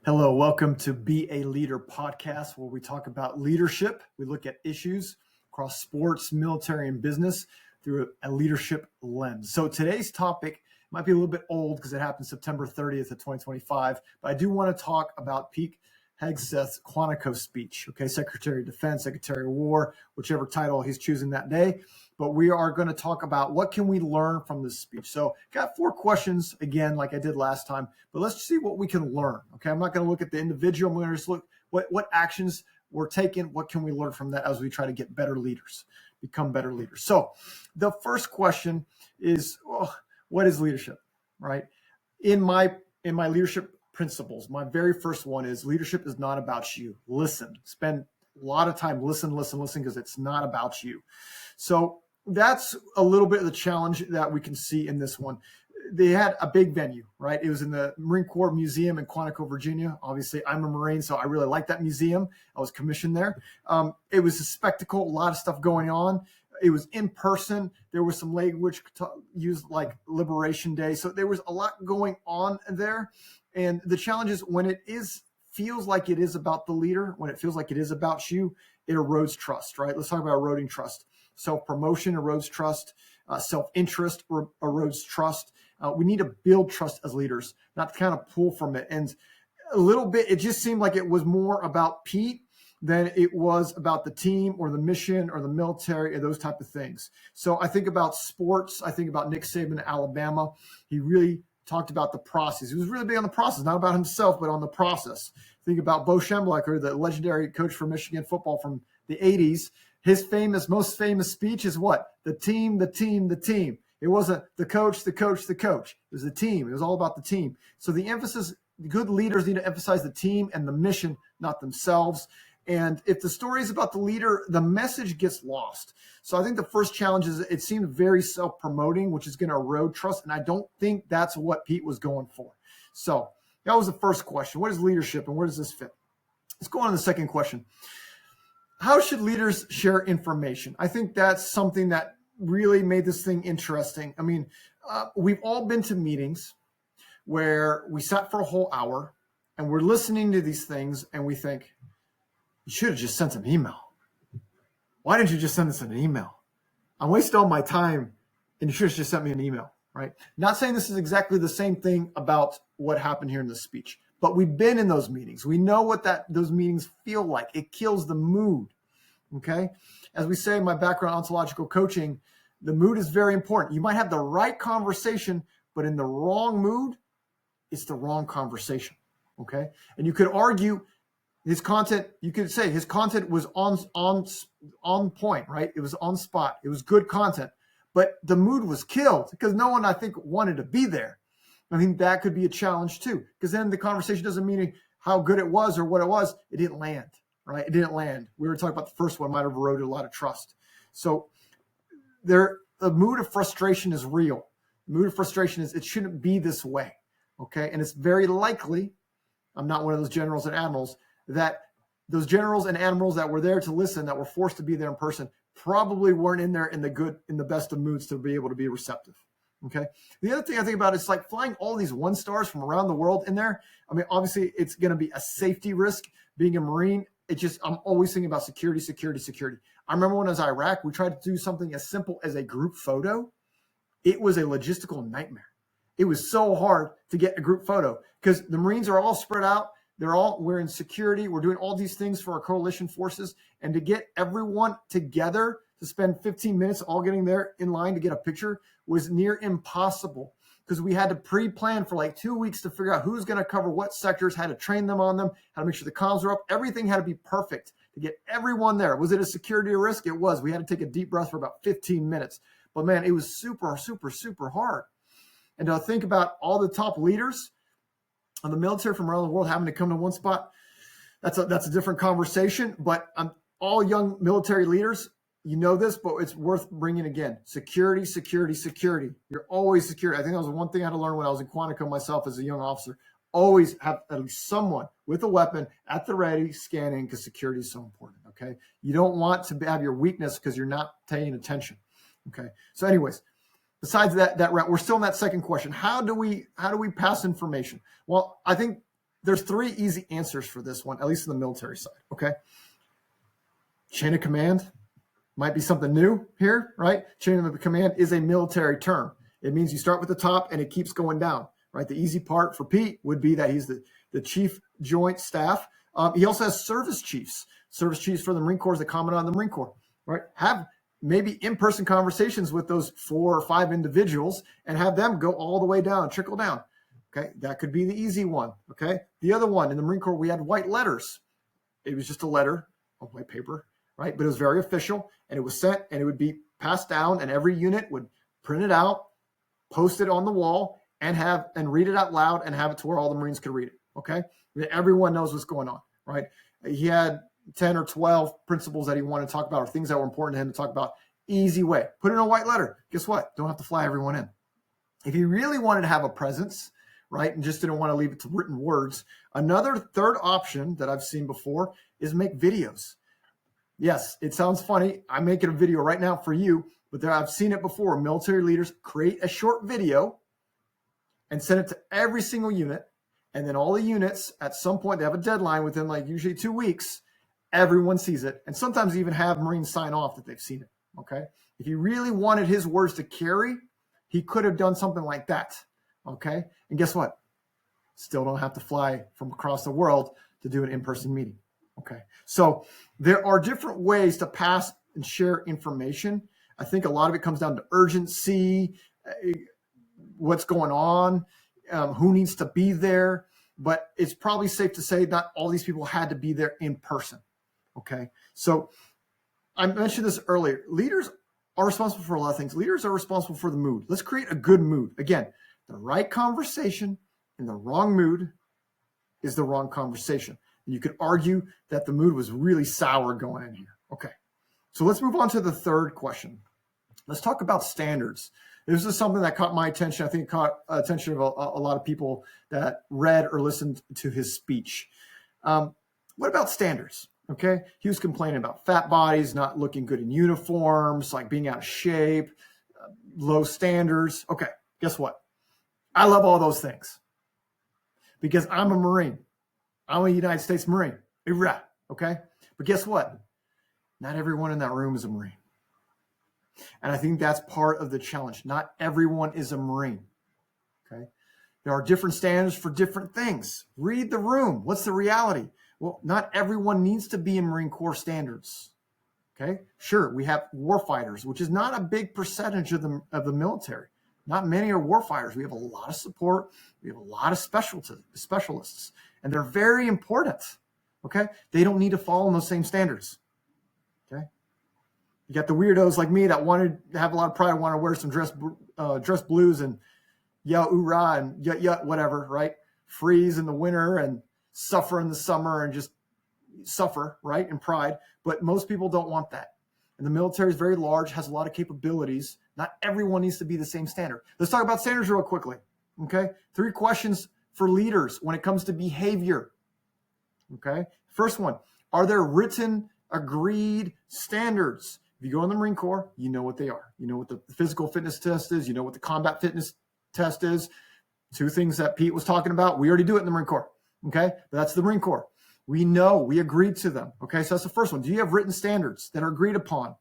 Hello, welcome to Be a Leader podcast, where we talk about leadership. We look at issues across sports, military, and business through a leadership lens. So today's topic might be a little bit old because it happened September 30th of 2025, but I do want to talk about Pete Hegseth's Quantico speech, okay, Secretary of Defense, Secretary of War, whichever title he's choosing that day. But we are going to talk about what can we learn from this speech. So got 4 questions, again, like I did last time, but let's see what we can learn, okay? I'm not going to look at the individual. I'm going to just look what actions were taken, what can we learn from that as we try to get better leaders, become better leaders. So the first question is, what is leadership, right? In my leadership principles, my very first one is leadership is not about you. Listen, spend a lot of time, listen, because it's not about you. So that's a little bit of the challenge that we can see in this one. They had a big venue, right? It was in the Marine Corps Museum in Quantico, Virginia. Obviously, I'm a Marine, so I really like that museum. I was commissioned there. It was a spectacle, a lot of stuff going on. It was in person. There was some language used like Liberation Day. So there was a lot going on there. And the challenge is when it feels like it is about the leader, when it feels like it is about you, it erodes trust, right? Let's talk about eroding trust. Self-promotion erodes trust. Self-interest erodes trust. We need to build trust as leaders, not to kind of pull from it. And a little bit, it just seemed like it was more about Pete than it was about the team or the mission or the military or those type of things. So I think about sports. I think about Nick Saban at Alabama. He really talked about the process. He was really big on the process, not about himself, but on the process. Think about Bo Schembechler, the legendary coach for Michigan football from the 80s. His most famous speech is what? The team, the team, the team. It wasn't the coach, the coach, the coach. It was the team. It was all about the team. So the emphasis, good leaders need to emphasize the team and the mission, not themselves. And if the story is about the leader, the message gets lost. So I think the first challenge is it seemed very self-promoting, which is going to erode trust. And I don't think that's what Pete was going for. So that was the first question. What is leadership and where does this fit? Let's go on to the second question. How should leaders share information? I think that's something that really made this thing interesting. I mean, we've all been to meetings where we sat for a whole hour and we're listening to these things and we think, you should have just sent an email. Why didn't you just send us an email? I'm wasting all my time and you should have just sent me an email, right? Not saying this is exactly the same thing about what happened here in this speech, but we've been in those meetings. We know what those meetings feel like. It kills the mood, okay? As we say in my background, ontological coaching, the mood is very important. You might have the right conversation, but in the wrong mood, it's the wrong conversation, okay? And you could argue his content, you could say his content was on point, right? It was on spot. It was good content, but the mood was killed because no one, I think, wanted to be there. I think that could be a challenge too, because then the conversation doesn't mean how good it was or what it was. It didn't land, right? It didn't land. We were talking about the first one might have eroded a lot of trust. So the mood of frustration is real. The mood of frustration is it shouldn't be this way, okay? And it's very likely, I'm not one of those generals and admirals, that those generals and admirals that were there to listen, that were forced to be there in person, probably weren't in there in the best of moods to be able to be receptive. Okay. The other thing I think about is like flying all these 1-stars from around the world in there. I mean, obviously it's going to be a safety risk being a Marine. I'm always thinking about security. I remember when I was in Iraq, we tried to do something as simple as a group photo. It was a logistical nightmare. It was so hard to get a group photo because the Marines are all spread out. We're in security. We're doing all these things for our coalition forces. And to get everyone together to spend 15 minutes all getting there in line to get a picture was near impossible because we had to pre-plan for like 2 weeks to figure out who's going to cover what sectors, how to train them on them, how to make sure the comms were up. Everything had to be perfect to get everyone there. Was it a security risk? It was. We had to take a deep breath for about 15 minutes. But man, it was super, super, super hard. And to think about all the top leaders on the military from around the world having to come to one spot, that's a different conversation. But all young military leaders, you know this, but it's worth bringing again. Security. You're always secure. I think that was one thing I had to learn when I was in Quantico myself as a young officer. Always have at least someone with a weapon at the ready scanning because security is so important, okay? You don't want to have your weakness because you're not paying attention, okay? So anyways, besides that route, we're still in that second question. How do we pass information? Well, I think there's three easy answers for this one, at least in the military side, okay? Chain of command might be something new here, right? Chain of command is a military term. It means you start with the top and it keeps going down, right? The easy part for Pete would be that he's the chief joint staff. He also has service chiefs for the Marine Corps, the commandant of the Marine Corps, right? Have maybe in-person conversations with those 4 or 5 individuals and have them go all the way down, trickle down. Okay, that could be the easy one. Okay, the other one in the Marine Corps, we had white letters. It was just a letter on white paper, right? But it was very official, and it was sent, and it would be passed down, and every unit would print it out, post it on the wall, and read it out loud, and have it to where all the Marines could read it. Okay, everyone knows what's going on, right? He had 10 or 12 principles that he wanted to talk about, or things that were important to him to talk about. Easy way. Put it in a white letter. Guess what? Don't have to fly everyone in. If you really wanted to have a presence, right, and just didn't want to leave it to written words, another third option that I've seen before is make videos. Yes, it sounds funny. I'm making a video right now for you, but I've seen it before. Military leaders create a short video and send it to every single unit. And then all the units, at some point, they have a deadline within like usually 2 weeks. Everyone sees it. And sometimes even have Marines sign off that they've seen it. Okay. If he really wanted his words to carry, he could have done something like that. Okay. And guess what? Still don't have to fly from across the world to do an in-person meeting. Okay. So there are different ways to pass and share information. I think a lot of it comes down to urgency, what's going on, who needs to be there. But it's probably safe to say not all these people had to be there in person. Okay. So I mentioned this earlier. Leaders are responsible for a lot of things. Leaders are responsible for the mood. Let's create a good mood. Again, the right conversation in the wrong mood is the wrong conversation. And you could argue that the mood was really sour going in here. Okay. So let's move on to the third question. Let's talk about standards. This is something that caught my attention. I think it caught attention of a lot of people that read or listened to his speech. What about standards? Okay. He was complaining about fat bodies, not looking good in uniforms, like being out of shape, low standards. Okay. Guess what? I love all those things because I'm a Marine. I'm a United States Marine. Okay. But guess what? Not everyone in that room is a Marine. And I think that's part of the challenge. Not everyone is a Marine. Okay. There are different standards for different things. Read the room. What's the reality? Well, not everyone needs to be in Marine Corps standards. Okay. Sure. We have warfighters, which is not a big percentage of the military. Not many are warfighters. We have a lot of support. We have a lot of specialists, and they're very important. Okay. They don't need to follow those same standards. Okay. You got the weirdos like me that wanted to have a lot of pride, want to wear some dress blues and yell "oorah" and yut whatever, right? Freeze in the winter and suffer in the summer and just suffer, right? In pride. But most people don't want that. And the military is very large, has a lot of capabilities. Not everyone needs to be the same standard. Let's talk about standards real quickly. Okay. 3 questions for leaders when it comes to behavior. Okay. First one, are there written, agreed standards? If you go in the Marine Corps, you know what they are. You know what the physical fitness test is. You know what the combat fitness test is. 2 things that Pete was talking about. We already do it in the Marine Corps. Okay. But that's the Marine Corps. We know, we agreed to them. Okay. So that's the first one. Do you have written standards that are agreed upon?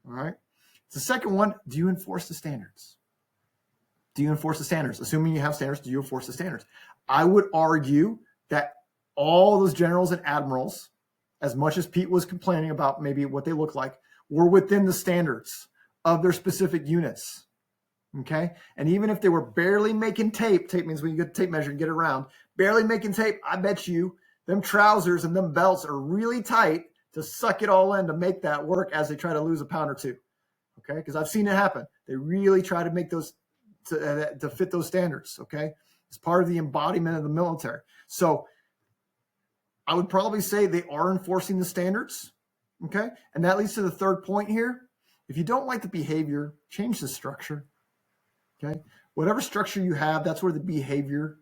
All right. The second one, do you enforce the standards? Do you enforce the standards? Assuming you have standards, do you enforce the standards? I would argue that all those generals and admirals, as much as Pete was complaining about maybe what they look like, were within the standards of their specific units. Okay. And even if they were barely making tape means when you get the tape measure and get it around, barely making tape, I bet you them trousers and them belts are really tight to suck it all in to make that work as they try to lose a pound or 2. Okay. Because I've seen it happen. They really try to make those to fit those standards. Okay. It's part of the embodiment of the military. So I would probably say they are enforcing the standards. Okay. And that leads to the third point here. If you don't like the behavior, change the structure. Okay. Whatever structure you have, that's where the behavior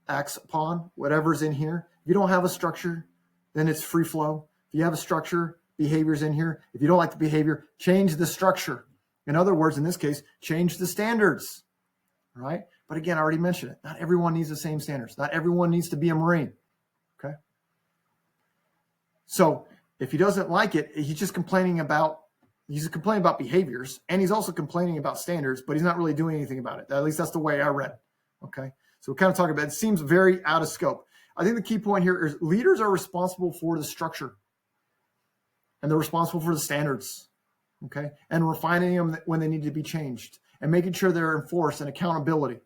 acts upon, whatever's in here. If you don't have a structure, then it's free flow. If you have a structure, behavior's in here. If you don't like the behavior, change the structure. In other words, in this case, change the standards. All right. But again, I already mentioned it. Not everyone needs the same standards. Not everyone needs to be a Marine. Okay. So if he doesn't like it, he's complaining about behaviors, and he's also complaining about standards, but he's not really doing anything about it. At least that's the way I read it. Okay. So we're kind of talking about it. It seems very out of scope. I think the key point here is leaders are responsible for the structure, and they're responsible for the standards. Okay. And refining them when they need to be changed, and making sure they're enforced, and accountability.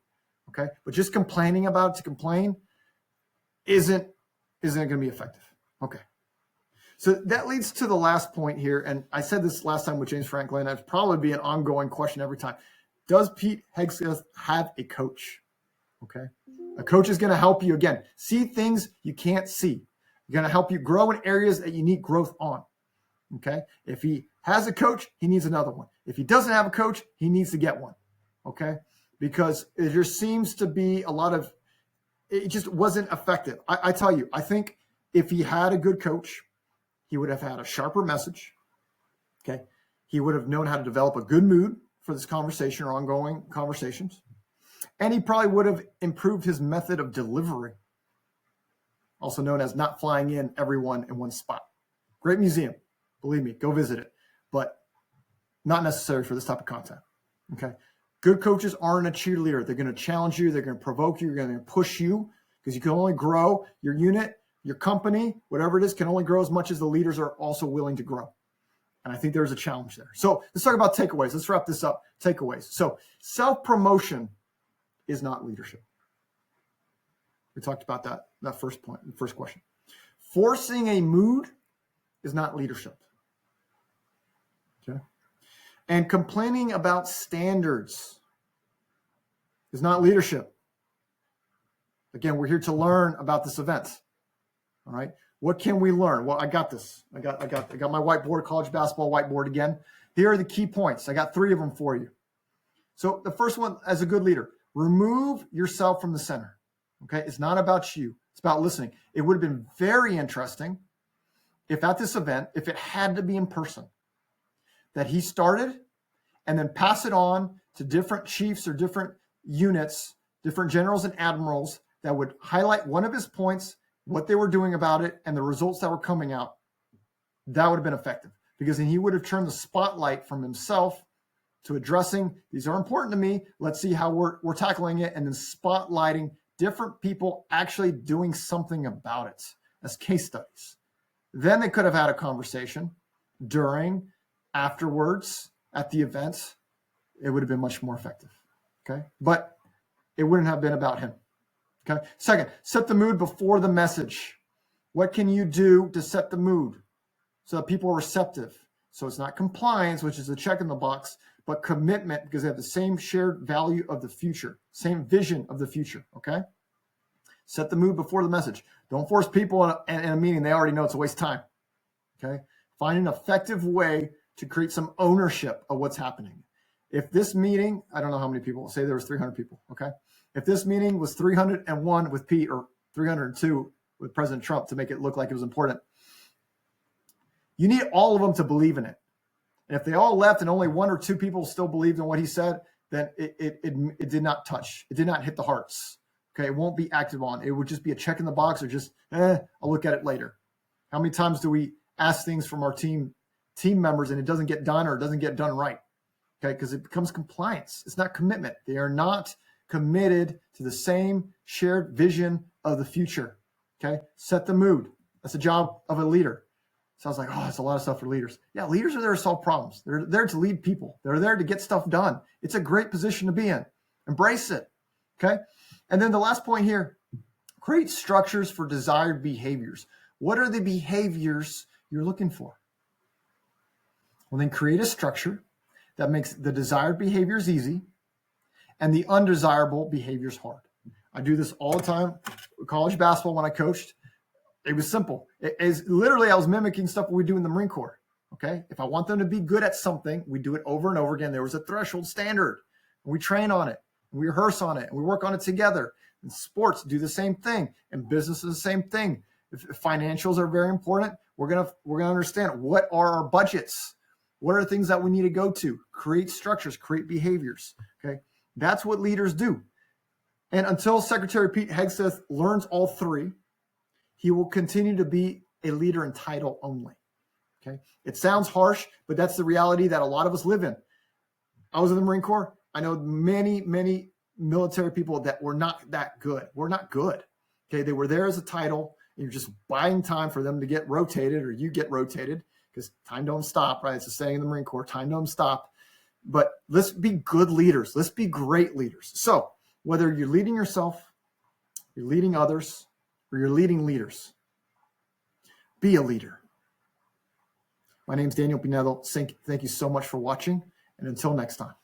Okay. But just complaining about it to complain isn't going to be effective. Okay. So that leads to the last point here. And I said this last time with James Franklin. That'd probably be an ongoing question every time. Does Pete Hegseth have a coach? Okay. A coach is going to help you, again, see things you can't see. Going to help you grow in areas that you need growth on. Okay. If he has a coach, he needs another one. If he doesn't have a coach, he needs to get one. Okay. Because it just seems to be it just wasn't effective. I tell you, I think if he had a good coach, he would have had a sharper message. Okay. He would have known how to develop a good mood for this conversation or ongoing conversations. And he probably would have improved his method of delivery, also known as not flying in everyone in one spot. Great museum. Believe me, go visit it, but not necessary for this type of content. Okay. Good coaches aren't a cheerleader. They're going to challenge you. They're going to provoke you. They're going to push you, because you can only grow your unit, your company, whatever it is, can only grow as much as the leaders are also willing to grow. And I think there's a challenge there. So let's talk about takeaways. Let's wrap this up. Takeaways. So self-promotion is not leadership. We talked about that first point, the first question. Forcing a mood is not leadership. Okay. And complaining about standards is not leadership. Again, we're here to learn about this event. All right. What can we learn? Well, I got this. I got my whiteboard, college basketball whiteboard again. Here are the key points. I got 3 of them for you. So the first one, as a good leader, remove yourself from the center. Okay. It's not about you. It's about listening. It would have been very interesting if at this event, if it had to be in person, that he started and then pass it on to different chiefs or different units, different generals and admirals that would highlight one of his points, what they were doing about it, and the results that were coming out. That would have been effective, because then he would have turned the spotlight from himself to addressing, these are important to me. Let's see how we're tackling it. And then spotlighting different people actually doing something about it as case studies. Then they could have had a conversation during, afterwards, at the event. It would have been much more effective. Okay. But it wouldn't have been about him. Okay. Second, set the mood before the message. What can you do to set the mood so that people are receptive? So it's not compliance, which is a check in the box, but commitment, because they have the same shared value of the future, same vision of the future. Okay. Set the mood before the message. Don't force people in a meeting. They already know it's a waste of time. Okay. Find an effective way to create some ownership of what's happening. If this meeting, I don't know how many people, say there was 300 people. Okay. If this meeting was 301 with Pete or 302 with President Trump to make it look like it was important, you need all of them to believe in it. And if they all left and only 1 or 2 people still believed in what he said, then it did not touch. It did not hit the hearts. Okay. It won't be acted on. It would just be a check in the box, or just, I'll look at it later. How many times do we ask things from our team members and it doesn't get done, or it doesn't get done right? Okay. Because it becomes compliance. It's not commitment. They are not committed to the same shared vision of the future. Okay. Set the mood. That's the job of a leader. Sounds like, that's a lot of stuff for leaders. Yeah. Leaders are there to solve problems. They're there to lead people. They're there to get stuff done. It's a great position to be in. Embrace it. Okay. And then the last point here, create structures for desired behaviors. What are the behaviors you're looking for? Well, then create a structure that makes the desired behaviors easy and the undesirable behaviors hard. I do this all the time. College basketball, when I coached, it was simple. I was mimicking stuff we do in the Marine Corps. Okay. If I want them to be good at something, we do it over and over again. There was a threshold standard. And we train on it. And we rehearse on it. And we work on it together. And sports do the same thing. And business is the same thing. If financials are very important, we're gonna understand, what are our budgets? What are the things that we need to go to? Create structures, create behaviors. Okay. That's what leaders do. And until Secretary Pete Hegseth learns all three, he will continue to be a leader in title only. Okay. It sounds harsh, but that's the reality that a lot of us live in. I was in the Marine Corps. I know many, many military people that were not that good. We're not good. Okay. They were there as a title. And you're just buying time for them to get rotated, or you get rotated, because time don't stop, right? It's a saying in the Marine Corps, time don't stop. But let's be good leaders. Let's be great leaders. So whether you're leading yourself, you're leading others, or you're leading leaders, be a leader. My name is Daniel Pinedo. Thank you so much for watching. And until next time.